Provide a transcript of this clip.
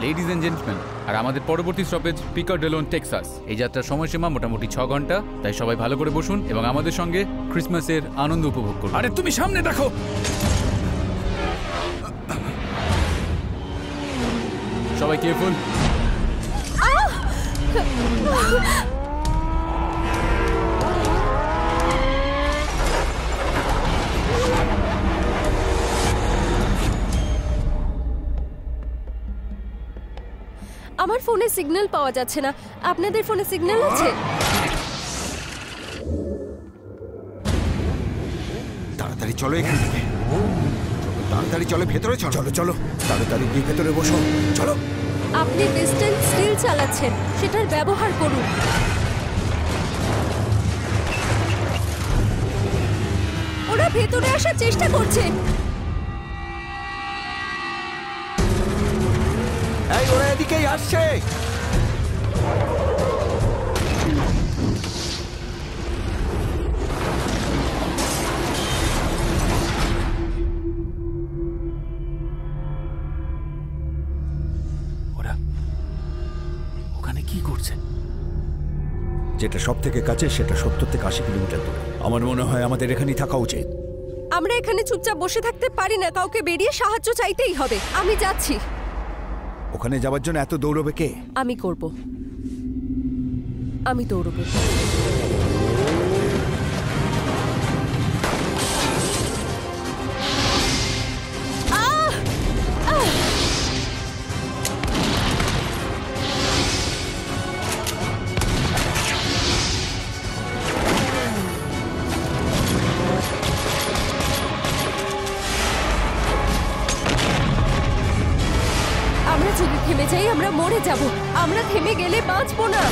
Ladies and gentleman, আর আমাদের পরবর্তী stoppage পিকারডেলোন, Texas. এই যাত্রার সময়সীমা মোটামুটি 6 ঘন্টা, তাই সবাই ভালো করে বসুন এবং আমাদের সঙ্গে ক্রিসমাসের আনন্দ উপভোগ করুন। আরে তুমি সামনে দেখো। সবাই কেয়ারফুল। আমার ফোনে সিগন্যাল পাওয়া যাচ্ছে না, আপনাদের ফোনে সিগন্যাল আছে? তাড়াতাড়ি চলো এখান থেকে, তাড়াতাড়ি চলো ভেতরে, চলো চলো চলো, তাড়াতাড়ি গিয়ে ভেতরে বসো, চলো। আপনি ডিস্টেন্স স্টিল চালাচ্ছেন, সেটার ব্যবহার করুন। ওরা ভেতরে আসার চেষ্টা করছে। এই ওরা এদিকেই আসছে। ওরা ওখানে কি করছে? যেটা সব থেকে কাছে সেটা 70 থেকে 80 কিলোমিটার দূরে। আমার মনে হয় আমাদের এখানেই থাকা উচিত। আমরা এখানে চুপচাপ বসে থাকতে পারি না, কাউকে বেরিয়ে সাহায্য চাইতেই হবে। আমি যাচ্ছি। ওখানে যাওয়ার জন্য এত দৌড়বে কে? আমি করব, আমি দৌড়ব। আমরা যদি থেমে যাই আমরা মরে যাব, আমরা থেমে গেলে বাঁচবো না।